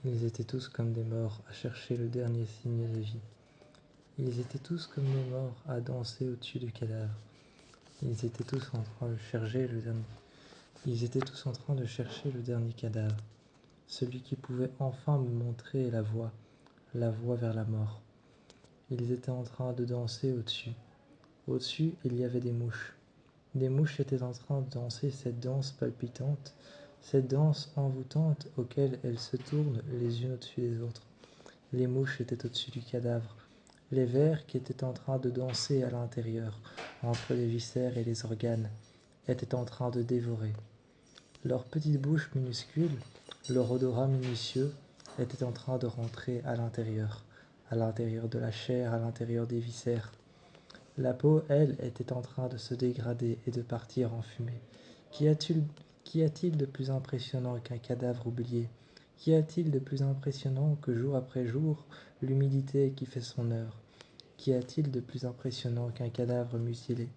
Ils étaient tous comme des morts à chercher le dernier signe de vie. Ils étaient tous comme des morts à danser au-dessus du cadavre. Ils étaient tous en train de chercher le dernier. Ils étaient tous en train de chercher le dernier cadavre, celui qui pouvait enfin me montrer la voie vers la mort. Ils étaient en train de danser au-dessus. Au-dessus, il y avait des mouches. Des mouches étaient en train de danser cette danse palpitante, cette danse envoûtante auquel elles se tournent les unes au-dessus des autres. Les mouches étaient au-dessus du cadavre. Les vers qui étaient en train de danser à l'intérieur, entre les viscères et les organes, étaient en train de dévorer. Leurs petites bouches minuscules, leur odorat minutieux, étaient en train de rentrer à l'intérieur de la chair, à l'intérieur des viscères. La peau, elle, était en train de se dégrader et de partir en fumée. Qu'y a-t-il de plus impressionnant qu'un cadavre oublié? Qu'y a-t-il de plus impressionnant que jour après jour, l'humidité qui fait son œuvre? Qu'y a-t-il de plus impressionnant qu'un cadavre mutilé?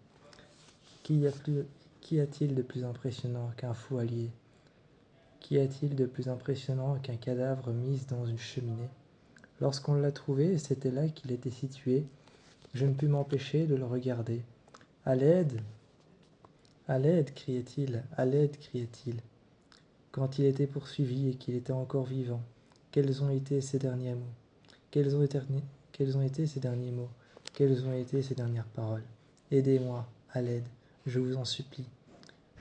Qu'y a-t-il de plus impressionnant qu'un fou allié? Qu'y a-t-il de plus impressionnant qu'un cadavre mis dans une cheminée? Lorsqu'on l'a trouvé, c'était là qu'il était situé. Je ne pus m'empêcher de le regarder. « À l'aide! À l'aide !» criait-il, « à l'aide !» criait-il. Quand il était poursuivi et qu'il était encore vivant, quels ont été ses derniers mots? Quels ont été ses derniers mots? Quelles ont été ses dernières paroles? Aidez-moi, à l'aide, je vous en supplie.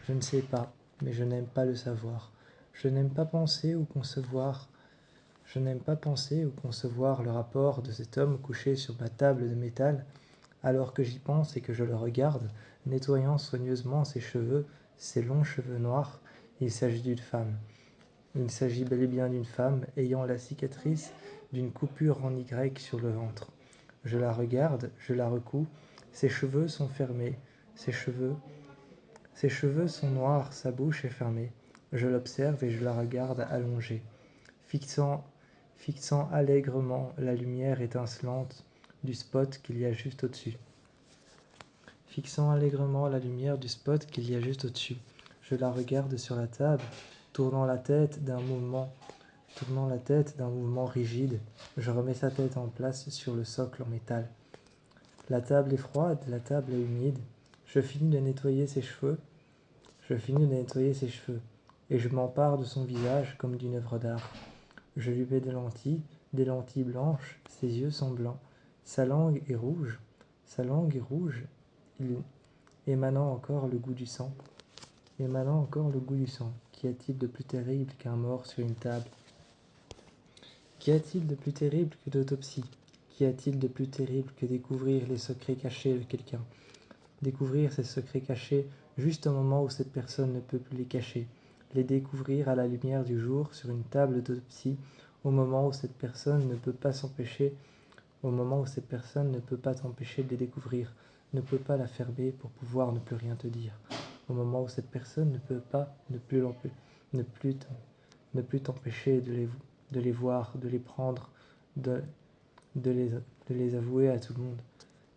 Je ne sais pas, mais je n'aime pas le savoir. Je n'aime pas penser ou concevoir. Je n'aime pas penser ou concevoir le rapport de cet homme couché sur ma table de métal, alors que j'y pense et que je le regarde, nettoyant soigneusement ses cheveux, ses longs cheveux noirs. Il s'agit d'une femme. Il s'agit bel et bien d'une femme ayant la cicatrice d'une coupure en Y sur le ventre. Je la regarde, je la recouds, ses cheveux sont fermés, ses cheveux sont noirs, sa bouche est fermée. Je l'observe et je la regarde allongée, fixant allègrement la lumière étincelante du spot qu'il y a juste au-dessus. Fixant allègrement la lumière du spot qu'il y a juste au-dessus. Je la regarde sur la table, tournant la tête d'un mouvement rigide. Je remets sa tête en place sur le socle en métal. La table est froide, la table est humide. Je finis de nettoyer ses cheveux, et je m'empare de son visage comme d'une œuvre d'art. Je lui mets des lentilles blanches, ses yeux sont blancs, sa langue est rouge, émanant encore le goût du sang. Qu'y a-t-il de plus terrible qu'un mort sur une table? Qu'y a-t-il de plus terrible que l'autopsie? Qu'y a-t-il de plus terrible que découvrir les secrets cachés de quelqu'un? Découvrir ces secrets cachés juste au moment où cette personne ne peut plus les cacher. Les découvrir à la lumière du jour sur une table d'autopsie au moment où cette personne ne peut pas t'empêcher de les découvrir, ne peut pas la fermer pour pouvoir ne plus rien te dire. Au moment où cette personne ne peut pas ne plus t'empêcher de les voir, de les prendre, de les avouer à tout le monde.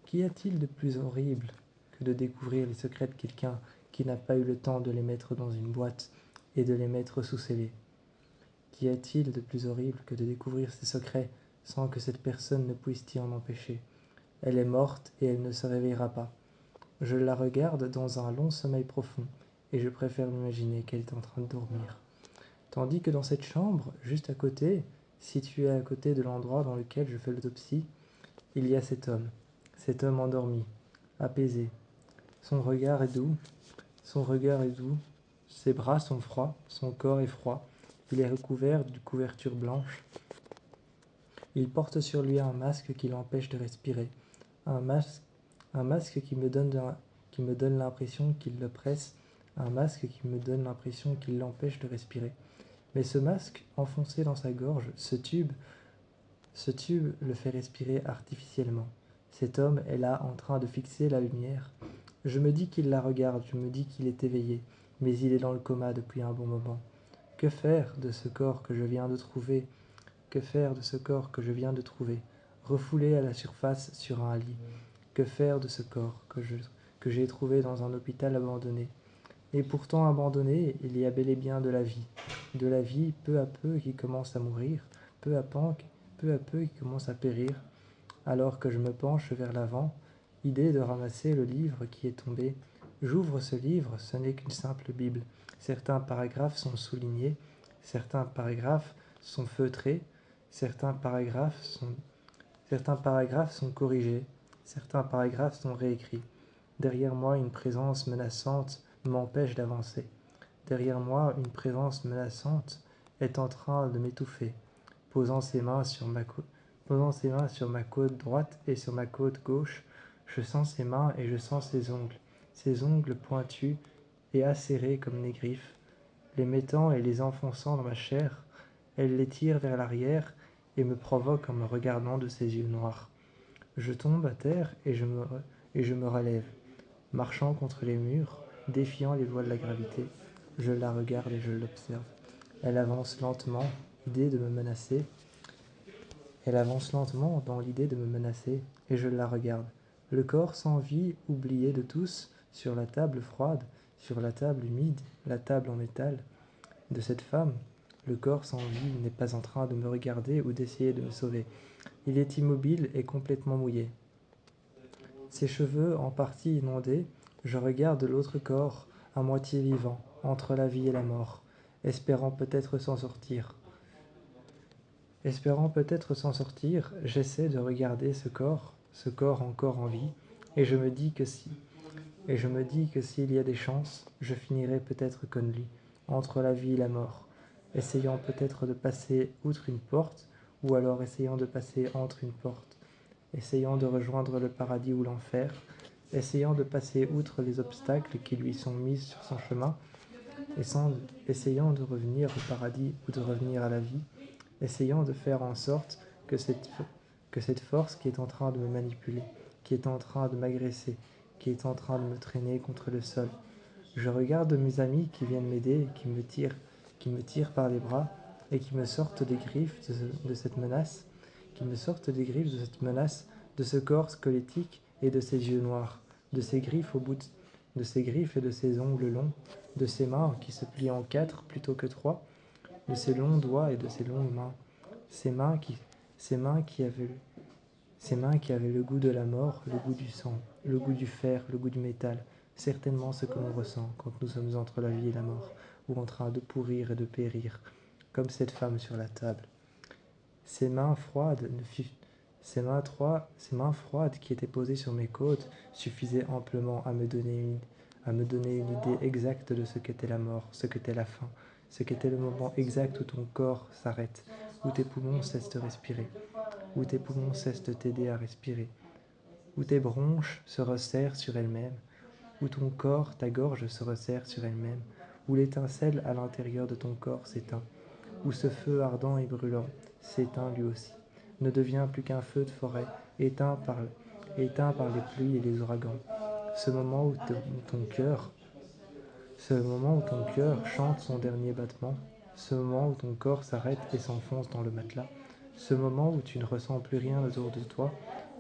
Qu'y a-t-il de plus horrible que de découvrir les secrets de quelqu'un qui n'a pas eu le temps de les mettre dans une boîte et de les mettre sous scellé? Qu'y a-t-il de plus horrible que de découvrir ces secrets sans que cette personne ne puisse t'y en empêcher? Elle est morte et elle ne se réveillera pas. Je la regarde dans un long sommeil profond et je préfère m'imaginer qu'elle est en train de dormir. Tandis que dans cette chambre, juste à côté, située à côté de l'endroit dans lequel je fais l'autopsie, il y a cet homme endormi, apaisé. Son regard est doux, ses bras sont froids, son corps est froid, il est recouvert d'une couverture blanche. Il porte sur lui un masque qui l'empêche de respirer, un masque qui me donne l'impression qu'il le presse, un masque qui me donne l'impression qu'il l'empêche de respirer. Mais ce masque, enfoncé dans sa gorge, ce tube le fait respirer artificiellement. Cet homme est là en train de fixer la lumière. Je me dis qu'il la regarde, je me dis qu'il est éveillé, mais il est dans le coma depuis un bon moment. Que faire de ce corps que je viens de trouver? Refoulé à la surface sur un lit? Que faire de ce corps que j'ai trouvé dans un hôpital abandonné? Et pourtant abandonnée, il y a bel et bien de la vie peu à peu qui commence à mourir, peu à peu qui commence à périr, alors que je me penche vers l'avant, idée de ramasser le livre qui est tombé. J'ouvre ce livre, ce n'est qu'une simple Bible. Certains paragraphes sont soulignés, certains paragraphes sont feutrés, certains paragraphes sont, certains paragraphes sont corrigés, certains paragraphes sont réécrits. Derrière moi, une présence menaçante m'empêche d'avancer. Derrière moi, une présence menaçante est en train de m'étouffer, posant ses mains sur ma côte. Posant ses mains sur ma côte droite et sur ma côte gauche, je sens ses mains et je sens ses ongles pointus et acérés comme des griffes, les mettant et les enfonçant dans ma chair. Elle les tire vers l'arrière et me provoque en me regardant de ses yeux noirs. Je tombe à terre et je me relève, marchant contre les murs, défiant les lois de la gravité. Je la regarde et je l'observe. Elle avance lentement, idée de me menacer. Elle avance lentement dans l'idée de me menacer, et je la regarde. Le corps sans vie, oublié de tous, sur la table froide, sur la table humide, la table en métal, de cette femme. Le corps sans vie n'est pas en train de me regarder ou d'essayer de me sauver. Il est immobile et complètement mouillé. Ses cheveux en partie inondés, je regarde l'autre corps, à moitié vivant, entre la vie et la mort, espérant peut-être s'en sortir. Espérant peut-être s'en sortir, j'essaie de regarder ce corps encore en vie, et je me dis que s'il y a des chances, je finirai peut-être comme lui, entre la vie et la mort, essayant peut-être de passer outre une porte, ou alors essayant de passer entre une porte, essayant de rejoindre le paradis ou l'enfer, essayant de passer outre les obstacles qui lui sont mis sur son chemin, essayant de revenir au paradis ou de revenir à la vie, essayant de faire en sorte que cette force qui est en train de me manipuler, qui est en train de m'agresser, qui est en train de me traîner contre le sol. Je regarde mes amis qui viennent m'aider, qui me tirent par les bras et qui me sortent des griffes de cette menace, qui me sortent des griffes de cette menace, de ce corps squelettique et de ses yeux noirs, de ces griffes de ces griffes et de ces ongles longs, de ces mains qui se plient en 4 plutôt que 3, de ses longs doigts et de ses longues mains, ces mains qui, ces mains qui avaient, ces mains qui avaient le goût de la mort, le goût du sang, le goût du fer, le goût du métal, certainement ce que l'on ressent quand nous sommes entre la vie et la mort, ou en train de pourrir et de périr, comme cette femme sur la table. Ces mains froides ces mains froides qui étaient posées sur mes côtes suffisaient amplement à me donner une idée exacte de ce qu'était la mort, ce qu'était la fin, ce qu'était le moment exact où ton corps s'arrête, où tes poumons cessent de respirer, où tes poumons cessent de t'aider à respirer, où tes bronches se resserrent sur elles-mêmes, où ton corps, ta gorge se resserre sur elle-même, où l'étincelle à l'intérieur de ton corps s'éteint, où ce feu ardent et brûlant s'éteint lui aussi, ne devient plus qu'un feu de forêt, éteint par les pluies et les ouragans. Ce moment où ton cœur chante son dernier battement, ce moment où ton corps s'arrête et s'enfonce dans le matelas, ce moment où tu ne ressens plus rien autour de toi,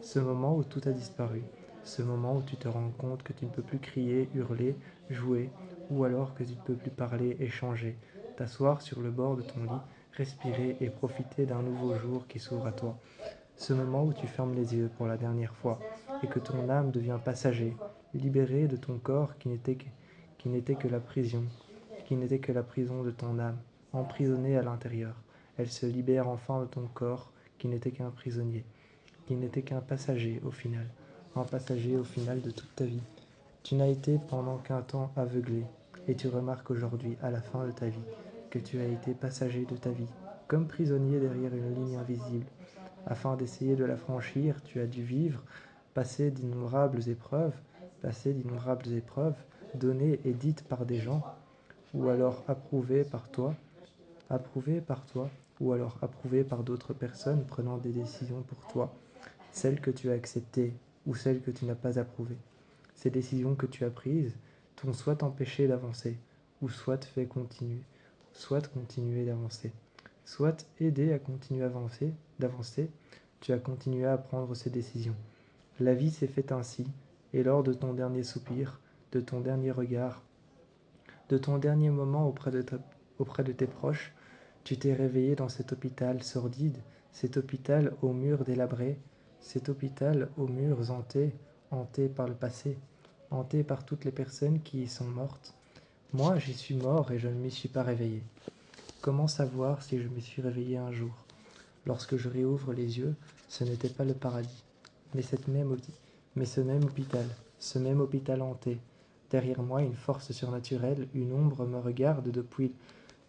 ce moment où tout a disparu, ce moment où tu te rends compte que tu ne peux plus crier, hurler, jouer, ou alors que tu ne peux plus parler, échanger, t'asseoir sur le bord de ton lit, respirer et profiter d'un nouveau jour qui s'ouvre à toi. Ce moment où tu fermes les yeux pour la dernière fois et que ton âme devient passager, libérée de ton corps qui n'était que la prison, qui n'était que la prison de ton âme, emprisonnée à l'intérieur. Elle se libère enfin de ton corps qui n'était qu'un prisonnier, qui n'était qu'un passager au final, un passager au final de toute ta vie. Tu n'as été pendant qu'un temps aveuglé, et tu remarques aujourd'hui, à la fin de ta vie, que tu as été passager de ta vie, comme prisonnier derrière une ligne invisible. Afin d'essayer de la franchir, tu as dû vivre, passer d'innombrables épreuves, données et dites par des gens, ou alors approuvées par toi, ou alors approuvées par d'autres personnes prenant des décisions pour toi, celles que tu as acceptées ou celles que tu n'as pas approuvées. Ces décisions que tu as prises t'ont soit empêché d'avancer, ou soit fait continuer, soit continuer d'avancer, soit aidé à continuer d'avancer, tu as continué à prendre ces décisions. La vie s'est faite ainsi, et lors de ton dernier soupir, de ton dernier regard, De ton dernier moment auprès de tes proches, tu t'es réveillé dans cet hôpital sordide, cet hôpital aux murs délabrés, cet hôpital aux murs hantés par le passé, hantés par toutes les personnes qui y sont mortes. Moi, j'y suis mort et je ne m'y suis pas réveillé. Comment savoir si je me suis réveillé un jour? Lorsque je réouvre les yeux, ce n'était pas le paradis, mais ce même hôpital hanté. Derrière moi, une force surnaturelle, une ombre me regarde depuis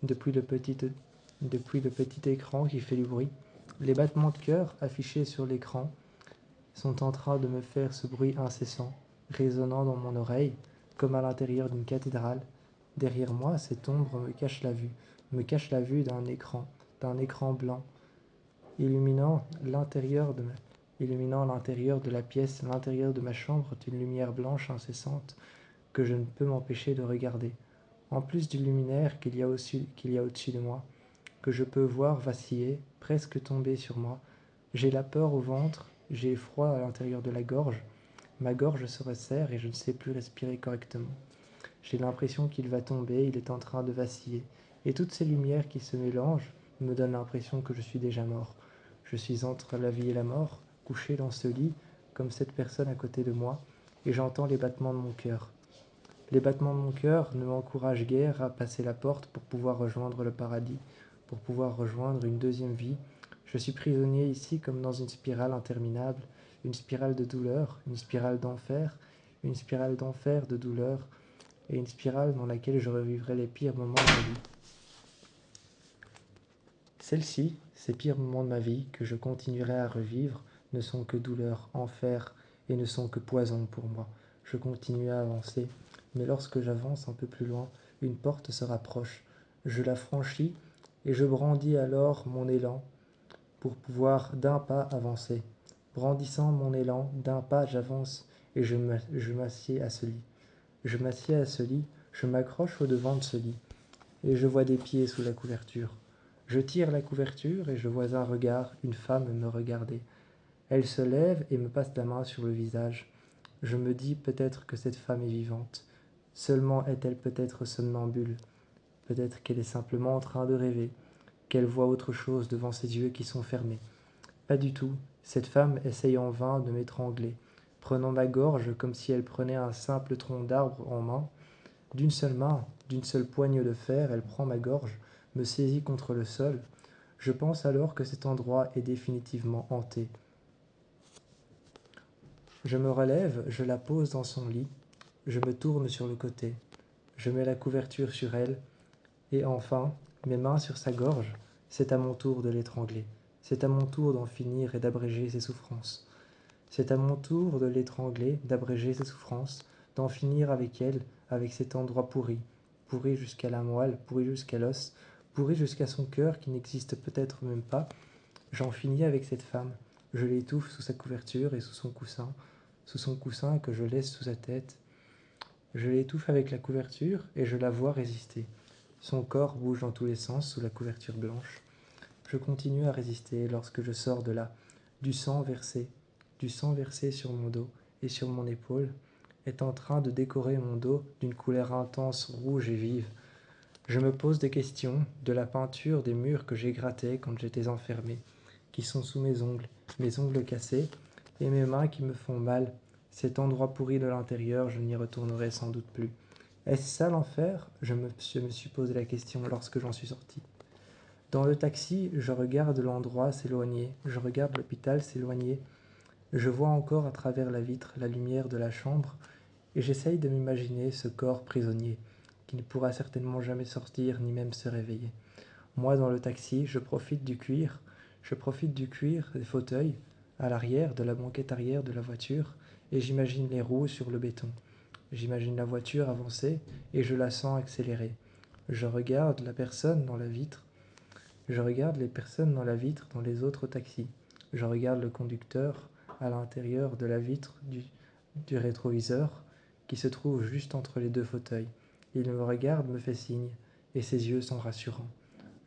depuis le petit écran qui fait du bruit. Les battements de cœur affichés sur l'écran sont en train de me faire ce bruit incessant, résonnant dans mon oreille, comme à l'intérieur d'une cathédrale. Derrière moi, cette ombre me cache la vue d'un écran blanc, illuminant illuminant l'intérieur de la pièce, l'intérieur de ma chambre d'une lumière blanche incessante que je ne peux m'empêcher de regarder. En plus du luminaire qu'il y a au-dessus de moi, que je peux voir vaciller, presque tomber sur moi, j'ai la peur au ventre, j'ai froid à l'intérieur de la gorge, ma gorge se resserre et je ne sais plus respirer correctement. J'ai l'impression qu'il va tomber, il est en train de vaciller, et toutes ces lumières qui se mélangent me donnent l'impression que je suis déjà mort. Je suis entre la vie et la mort, couché dans ce lit, comme cette personne à côté de moi, et j'entends les battements de mon cœur. Les battements de mon cœur ne m'encouragent guère à passer la porte pour pouvoir rejoindre le paradis, pour pouvoir rejoindre une deuxième vie. Je suis prisonnier ici comme dans une spirale interminable, une spirale de douleur, une spirale d'enfer, de douleur, et une spirale dans laquelle je revivrai les pires moments de ma vie. Celles-ci, ces pires moments de ma vie que je continuerai à revivre, ne sont que douleur, enfer, et ne sont que poison pour moi. Je continue à avancer, mais lorsque j'avance un peu plus loin, une porte se rapproche. Je la franchis et je brandis alors mon élan pour pouvoir d'un pas avancer. Brandissant mon élan, d'un pas j'avance et je m'assieds à ce lit. Je m'assieds à ce lit, je m'accroche au devant de ce lit, et je vois des pieds sous la couverture. Je tire la couverture et je vois un regard, une femme me regarder. Elle se lève et me passe la main sur le visage. Je me dis peut-être que cette femme est vivante. Seulement est-elle peut-être somnambule? Peut-être qu'elle est simplement en train de rêver, qu'elle voit autre chose devant ses yeux qui sont fermés. Pas du tout. Cette femme essaye en vain de m'étrangler, prenant ma gorge comme si elle prenait un simple tronc d'arbre en main, d'une seule poigne de fer, elle prend ma gorge, me saisit contre le sol. Je pense alors que cet endroit est définitivement hanté. Je me relève, je la pose dans son lit, je me tourne sur le côté, je mets la couverture sur elle, et enfin, mes mains sur sa gorge, c'est à mon tour de l'étrangler. C'est à mon tour d'en finir et d'abréger ses souffrances. C'est à mon tour de l'étrangler, d'abréger ses souffrances, d'en finir avec elle, avec cet endroit pourri, pourri jusqu'à la moelle, pourri jusqu'à l'os, pourri jusqu'à son cœur qui n'existe peut-être même pas. J'en finis avec cette femme. Je l'étouffe sous sa couverture et sous son coussin que je laisse sous sa tête. Je l'étouffe avec la couverture et je la vois résister. Son corps bouge dans tous les sens sous la couverture blanche. Je continue à résister lorsque je sors de là. Du sang versé, du sang versé sur mon dos et sur mon épaule, est en train de décorer mon dos d'une couleur intense, rouge et vive. Je me pose des questions de la peinture des murs que j'ai grattés quand j'étais enfermé, qui sont sous mes ongles cassés, et mes mains qui me font mal. Cet endroit pourri de l'intérieur, je n'y retournerai sans doute plus. Est-ce ça l'enfer? Je me suis posé la question lorsque j'en suis sorti. Dans le taxi, je regarde l'endroit s'éloigner, je regarde l'hôpital s'éloigner. Je vois encore à travers la vitre la lumière de la chambre et j'essaye de m'imaginer ce corps prisonnier qui ne pourra certainement jamais sortir ni même se réveiller. Moi, dans le taxi, je profite du cuir des fauteuils à l'arrière, de la banquette arrière de la voiture et j'imagine les roues sur le béton. J'imagine la voiture avancer et je la sens accélérer. Je regarde la personne dans la vitre. Je regarde les personnes dans la vitre dans les autres taxis. Je regarde le conducteur à l'intérieur de la vitre du rétroviseur qui se trouve juste entre les deux fauteuils. Il me regarde, me fait signe, et ses yeux sont rassurants.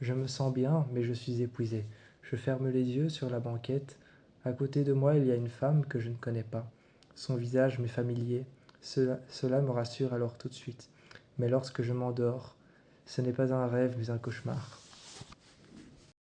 Je me sens bien, mais je suis épuisé. Je ferme les yeux sur la banquette. À côté de moi, il y a une femme que je ne connais pas. Son visage m'est familier. Cela me rassure alors tout de suite. Mais lorsque je m'endors, ce n'est pas un rêve mais un cauchemar.